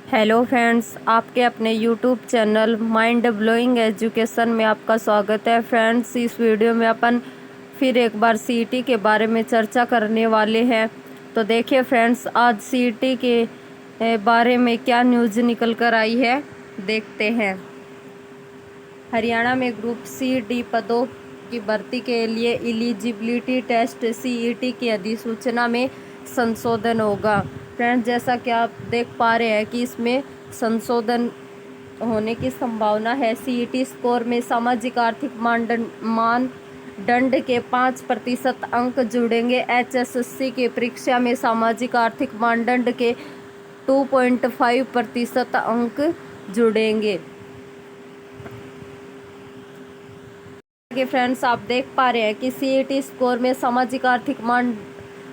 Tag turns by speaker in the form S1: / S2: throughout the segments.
S1: Hello friends, आपके अपने YouTube channel mind blowing education में आपका स्वागत है। फ्रेंड्स, इस वीडियो में अपन फिर एक बार सीईटी के बारे में चर्चा करने वाले हैं। तो देखिए फ्रेंड्स, आज सीईटी के बारे में क्या न्यूज़ निकल कर आई है, देखते हैं। हरियाणा में ग्रुप सी डी पदों की भर्ती के लिए एलिजिबिलिटी टेस्ट सीईटी की अधिसूचना में संशोधन होगा। फ्रेंड्स, जैसा कि आप देख पा रहे हैं कि इसमें संशोधन होने की संभावना है। सीईटी स्कोर में सामाजिक आर्थिक मानदंड के 5% अंक जुड़ेंगे। एचएसएससी की परीक्षा में सामाजिक आर्थिक मानदंड के 2.5% अंक जुड़ेंगे। कि फ्रेंड्स, आप देख पा रहे हैं कि सीईटी स्कोर में सामाजिक आर्थिक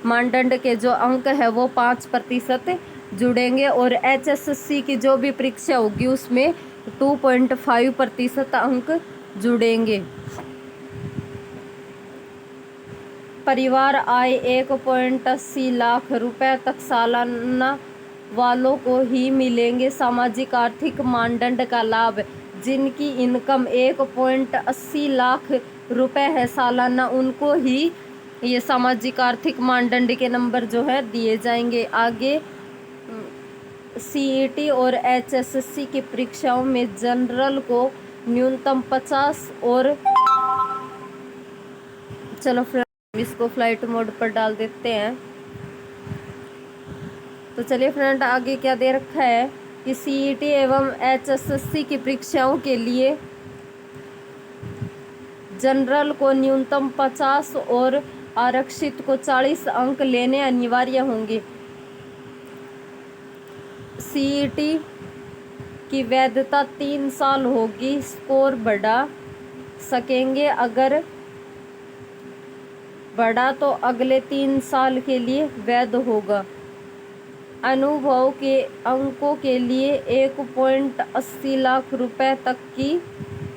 S1: मानदंड के जो अंक है वो 5% जुड़ेंगे और एचएसएससी की जो भी परीक्षा होगी उसमें 2.5% अंक जुड़ेंगे। परिवार आय 1.80 लाख रुपए तक सालाना वालों को ही मिलेंगे सामाजिक आर्थिक मानदंड का लाभ। जिनकी इनकम 1.80 लाख रुपए है सालाना, उनको ही ये सामाजिक आर्थिक मानदंड के नंबर जो है दिए जाएंगे। आगे सीईटी और एचएसएससी की परीक्षाओं में जनरल को न्यूनतम 50 और चलो फ्रेंड इसको फ्लाइट मोड पर डाल देते हैं। तो चलिए फ्रेंड, आगे क्या दे रखा है कि सीईटी एवं एचएसएससी की परीक्षाओं के लिए जनरल को न्यूनतम 50 और आरक्षित को 40 अंक लेने अनिवार्य होंगे। सीईटी की वैधता 3 साल होगी। स्कोर बढ़ा सकेंगे, अगर बढ़ा तो अगले 3 साल के लिए वैध होगा। अनुभव के अंकों के लिए 1.80 लाख रुपए तक की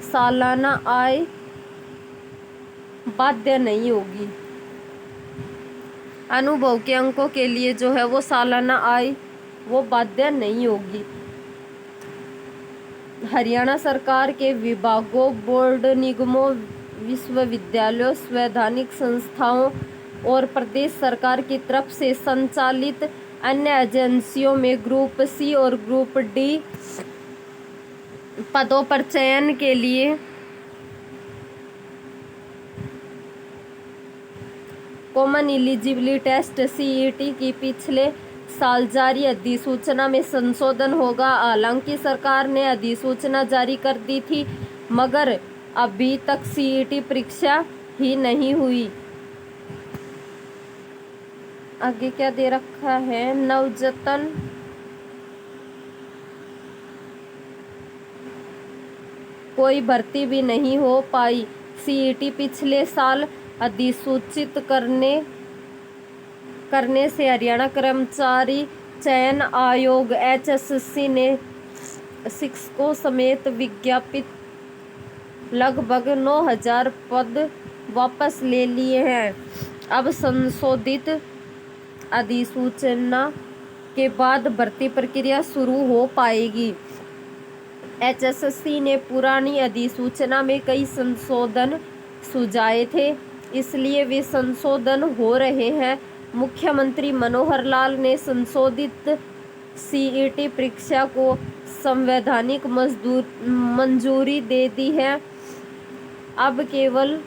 S1: सालाना आय बाध्य नहीं होगी। अनुभव के अंकों के लिए जो है वो सालाना आय वो बाध्य नहीं होगी। हरियाणा सरकार के विभागों, बोर्ड, निगमों, विश्वविद्यालयों, संवैधानिक संस्थाओं और प्रदेश सरकार की तरफ से संचालित अन्य एजेंसियों में ग्रुप सी और ग्रुप डी पदों पर चयन के लिए कॉमन एलिजिबिलिटी टेस्ट सीईटी की पिछले साल जारी अधिसूचना में संशोधन होगा। हालांकि सरकार ने अधिसूचना जारी कर दी थी, मगर अभी तक सीईटी परीक्षा ही नहीं हुई। आगे क्या दे रखा है, नवजतन कोई भर्ती भी नहीं हो पाई। सीईटी पिछले साल अधिसूचित करने से हरियाणा कर्मचारी चयन आयोग एचएसएससी ने शिक्षकों समेत विज्ञापित लगभग 9,000 पद वापस ले लिए हैं। अब संशोधित अधिसूचना के बाद भर्ती प्रक्रिया शुरू हो पाएगी। एचएसएससी ने पुरानी अधिसूचना में कई संशोधन सुझाए थे, इसलिए वे संशोधन हो रहे हैं। मुख्यमंत्री मनोहर लाल ने संशोधित सीईटी परीक्षा को संवैधानिक मंजूरी दे दी है। अब केवल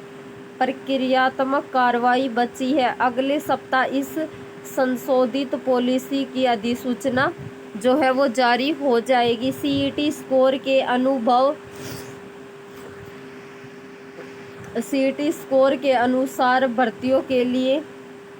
S1: प्रक्रियात्मक कार्रवाई बची है। अगले सप्ताह इस संशोधित पॉलिसी की अधिसूचना जो है वो जारी हो जाएगी। सीईटी स्कोर के अनुसार भर्तियों के लिए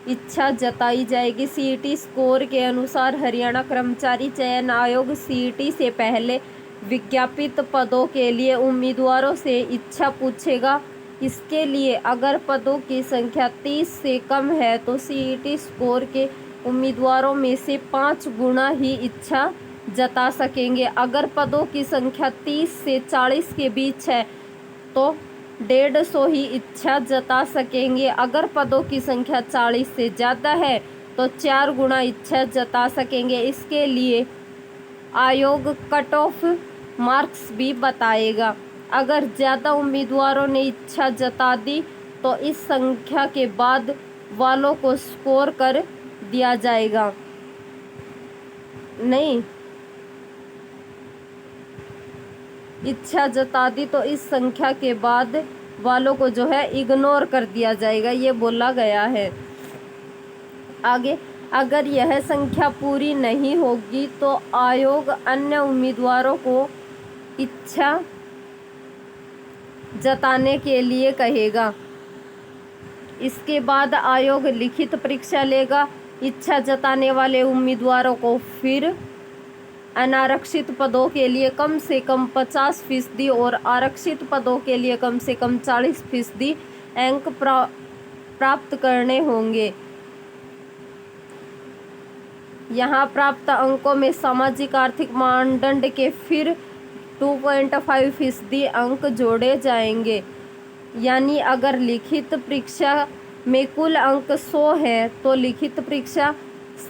S1: इच्छा जताई जाएगी। सीईटी स्कोर के अनुसार हरियाणा कर्मचारी चयन आयोग सीईटी से पहले विज्ञापित पदों के लिए उम्मीदवारों से इच्छा पूछेगा। इसके लिए अगर पदों की संख्या 30 से कम है तो सीईटी स्कोर के उम्मीदवारों में से 5 गुना ही इच्छा जता सकेंगे। अगर पदों की संख्या 30 से 40 के बीच है तो 150 ही इच्छा जता सकेंगे। अगर पदों की संख्या 40 से ज़्यादा है तो 4 गुना इच्छा जता सकेंगे। इसके लिए आयोग कट ऑफ मार्क्स भी बताएगा। अगर ज़्यादा उम्मीदवारों ने इच्छा जता दी तो इस संख्या के बाद वालों को स्कोर कर दिया जाएगा। नहीं, इच्छा जता दी तो इस संख्या के बाद वालों को जो है इग्नोर कर दिया जाएगा, ये बोला गया है। आगे, अगर यह संख्या पूरी नहीं होगी तो आयोग अन्य उम्मीदवारों को इच्छा जताने के लिए कहेगा। इसके बाद आयोग लिखित परीक्षा लेगा। इच्छा जताने वाले उम्मीदवारों को फिर अनारक्षित पदों के लिए कम से कम 50% और आरक्षित पदों के लिए कम से कम 40% अंक प्राप्त करने होंगे। यहाँ प्राप्त अंकों में सामाजिक आर्थिक मानदंड के फिर 2.5% अंक जोड़े जाएंगे। यानी अगर लिखित परीक्षा में कुल अंक 100 है तो लिखित परीक्षा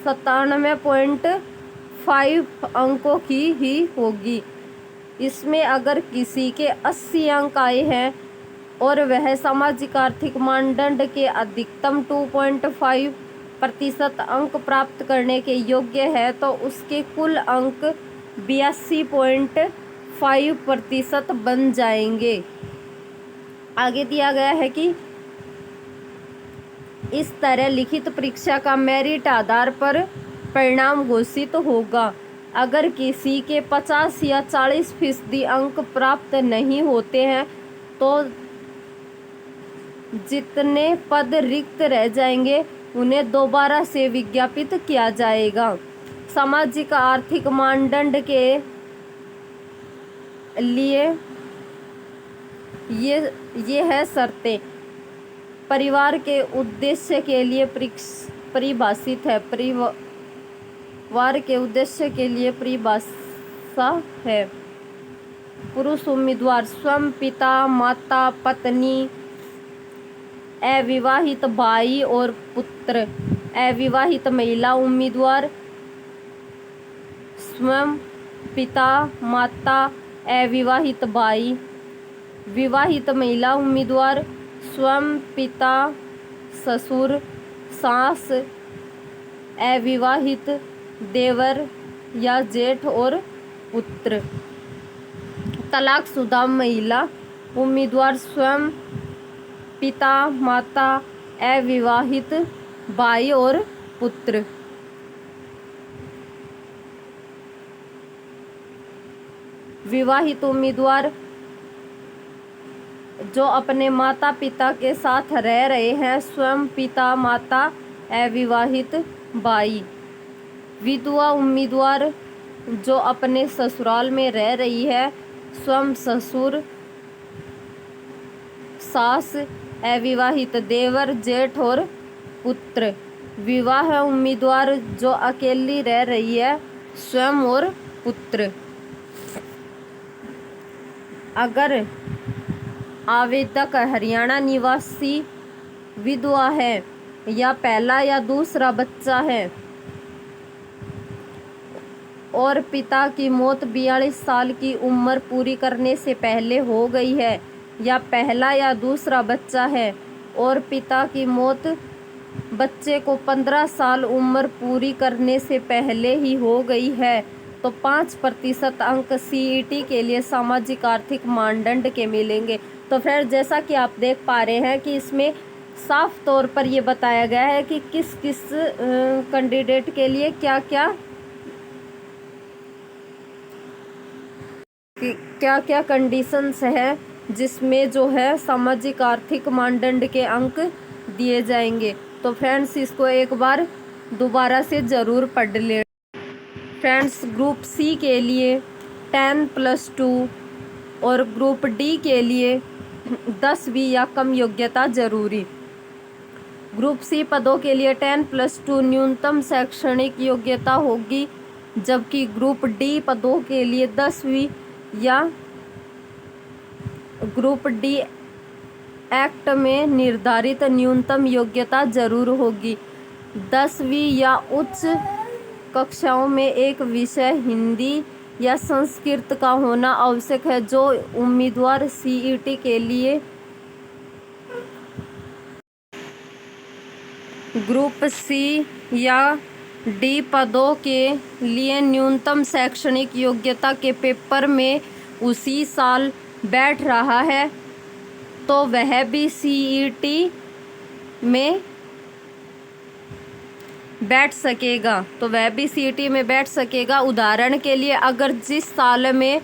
S1: 97.5 अंकों की ही होगी। इसमें अगर किसी के 80 अंक आए हैं और वह सामाजिक आर्थिक मानदंड के अधिकतम 2.5% अंक प्राप्त करने के योग्य है तो उसके कुल अंक 82.5% बन जाएंगे। आगे दिया गया है कि इस तरह लिखित परीक्षा का मेरिट आधार पर परिणाम घोषित होगा। अगर किसी के 50 या 40% अंक प्राप्त नहीं होते हैं तो जितने पद रिक्त रह जाएंगे उन्हें दोबारा से विज्ञापित किया जाएगा। सामाजिक आर्थिक मानदंड के लिए ये है शर्तें। परिवार के उद्देश्य के लिए परिभाषित है। परिवार के उद्देश्य के लिए परिभाषा है। पुरुष उम्मीदवार स्वयं पिता, माता, पत्नी, अविवाहित भाई और पुत्र। अविवाहित महिला उम्मीदवार स्वयं पिता, माता, अविवाहित भाई। विवाहित महिला उम्मीदवार स्वयं पिता, ससुर, सास, अविवाहित देवर या जेठ और पुत्र। तलाकशुदा महिला उम्मीदवार स्वयं पिता, माता, अविवाहित भाई और पुत्र। विवाहित उम्मीदवार जो अपने माता पिता के साथ रह रहे हैं, स्वयं पिता, माता, अविवाहित भाई। विधवा उम्मीदवार जो अपने ससुराल में रह रही है, स्वयं ससुर, सास, अविवाहित देवर, जेठ और पुत्र। विवाह उम्मीदवार जो अकेली रह रही है, स्वयं और पुत्र। अगर आवेदक हरियाणा निवासी विधवा है या पहला या दूसरा बच्चा है और पिता की मौत 42 साल की उम्र पूरी करने से पहले हो गई है, या पहला या दूसरा बच्चा है और पिता की मौत बच्चे को 15 साल उम्र पूरी करने से पहले ही हो गई है, तो 5% अंक CET के लिए सामाजिक आर्थिक मानदंड के मिलेंगे। तो फिर जैसा कि आप देख पा रहे हैं कि इसमें साफ तौर पर ये बताया गया है कि किस किस कैंडिडेट के लिए क्या क्या कंडीशंस है जिसमें जो है सामाजिक आर्थिक मानदंड के अंक दिए जाएंगे। तो फ्रेंड्स इसको एक बार दोबारा से ज़रूर पढ़ लें। फ्रेंड्स ग्रुप C के लिए 10+2 और ग्रुप D के लिए 10वीं या कम योग्यता जरूरी। ग्रुप C पदों के लिए 10+2 न्यूनतम शैक्षणिक योग्यता होगी, जबकि ग्रुप D पदों के लिए 10वीं या ग्रुप D एक्ट में निर्धारित न्यूनतम योग्यता जरूर होगी। 10वीं या उच्च कक्षाओं में एक विषय हिंदी या संस्कृत का होना आवश्यक है। जो उम्मीदवार सीईटी के लिए ग्रुप सी या डी पदों के लिए न्यूनतम शैक्षणिक योग्यता के पेपर में उसी साल बैठ रहा है तो वह भी सीईटी में बैठ सकेगा। उदाहरण के लिए अगर जिस साल में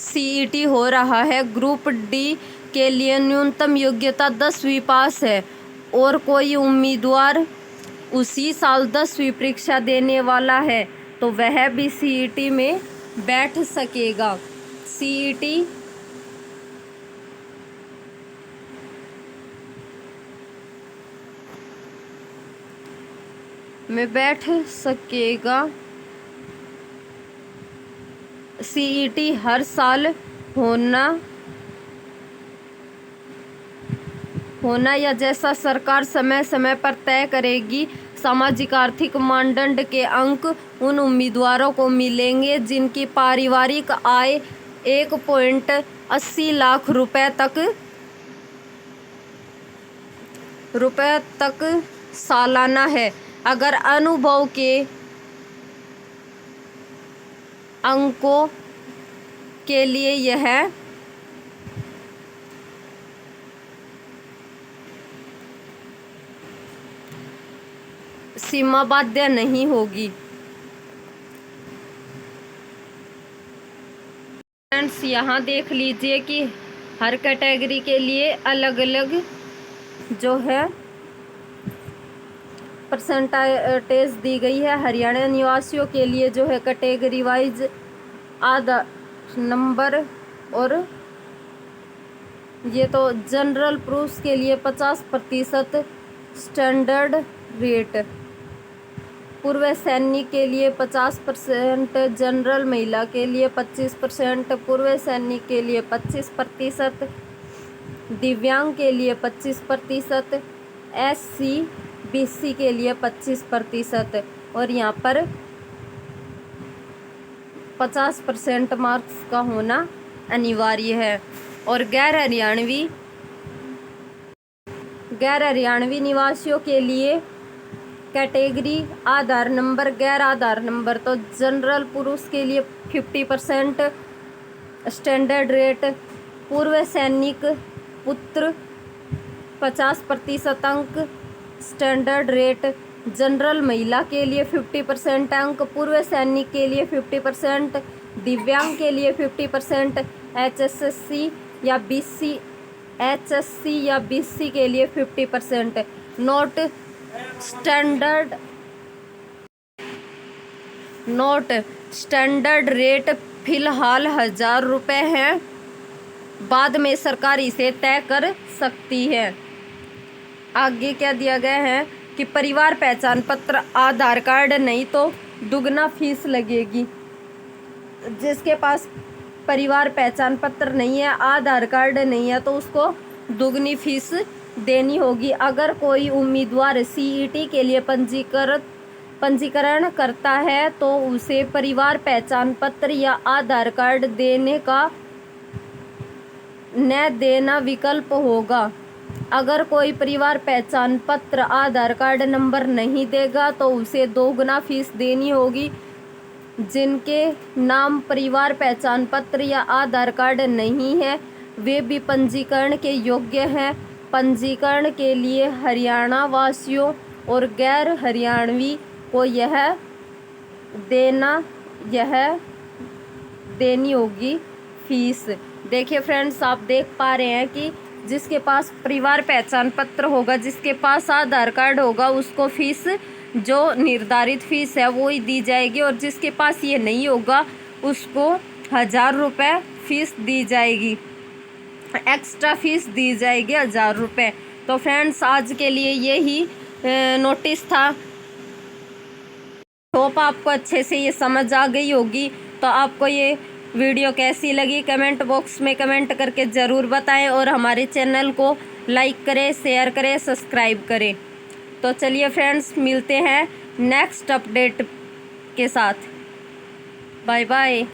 S1: सीईटी हो रहा है ग्रुप डी के लिए न्यूनतम योग्यता 10वीं पास है और कोई उम्मीदवार उसी साल 10वीं परीक्षा देने वाला है तो वह भी सीईटी में बैठ सकेगा। सीईटी में बैठ सकेगा। सीईटी हर साल होना या जैसा सरकार समय समय पर तय करेगी। सामाजिक आर्थिक मानदंड के अंक उन उम्मीदवारों को मिलेंगे जिनकी पारिवारिक आय 1.80 लाख रुपए तक सालाना है। अगर अनुभव के अंकों के लिए यह सीमा बाध्य नहीं होगी। फ्रेंड्स, यहाँ देख लीजिए कि हर कैटेगरी के लिए अलग अलग जो है परसेंटेज दी गई है। हरियाणा निवासियों के लिए जो है कैटेगरी वाइज आधा नंबर, और ये तो जनरल पुरुष के लिए 50% स्टैंडर्ड रेट, पूर्व सैनिक के लिए 50%, जनरल महिला के लिए 25%, पूर्व सैनिक के लिए 25%, दिव्यांग के लिए 25%, SC BC के लिए 25%, और यहाँ पर 50% मार्क्स का होना अनिवार्य है। और गैर हरियाणवी निवासियों के लिए कैटेगरी आधार नंबर, गैर आधार नंबर, तो जनरल पुरुष के लिए 50% स्टैंडर्ड रेट, पूर्व सैनिक पुत्र 50% अंक स्टैंडर्ड रेट, जनरल महिला के लिए 50% अंक, पूर्व सैनिक के लिए 50%, दिव्यांग के लिए 50%, HSC या BC के लिए 50%। नोट स्टैंडर्ड रेट फिलहाल 1000 रुपये है, बाद में सरकार इसे तय कर सकती है। आगे क्या दिया गया है कि परिवार पहचान पत्र, आधार कार्ड नहीं तो दुगना फीस लगेगी। जिसके पास परिवार पहचान पत्र नहीं है, आधार कार्ड नहीं है, तो उसको दुगनी फीस देनी होगी। अगर कोई उम्मीदवार सीईटी के लिए पंजीकरण करता है तो उसे परिवार पहचान पत्र या आधार कार्ड देने का न देना विकल्प होगा। अगर कोई परिवार पहचान पत्र, आधार कार्ड नंबर नहीं देगा तो उसे दोगुना फीस देनी होगी। जिनके नाम परिवार पहचान पत्र या आधार कार्ड नहीं है वे भी पंजीकरण के योग्य हैं। पंजीकरण के लिए हरियाणा वासियों और गैर हरियाणवी को यह देनी होगी फीस। देखिए फ्रेंड्स, आप देख पा रहे हैं कि जिसके पास परिवार पहचान पत्र होगा, जिसके पास आधार कार्ड होगा, उसको फीस जो निर्धारित फीस है वो ही दी जाएगी, और जिसके पास ये नहीं होगा उसको 1000 रुपये फीस दी जाएगी, एक्स्ट्रा फीस दी जाएगी 1000 रुपये। तो फ्रेंड्स, आज के लिए यही नोटिस था। होप आपको अच्छे से ये समझ आ गई होगी। तो आपको ये वीडियो कैसी लगी कमेंट बॉक्स में कमेंट करके ज़रूर बताएं, और हमारे चैनल को लाइक करें, शेयर करें, सब्सक्राइब करें। तो चलिए फ्रेंड्स, मिलते हैं नेक्स्ट अपडेट के साथ। Bye bye.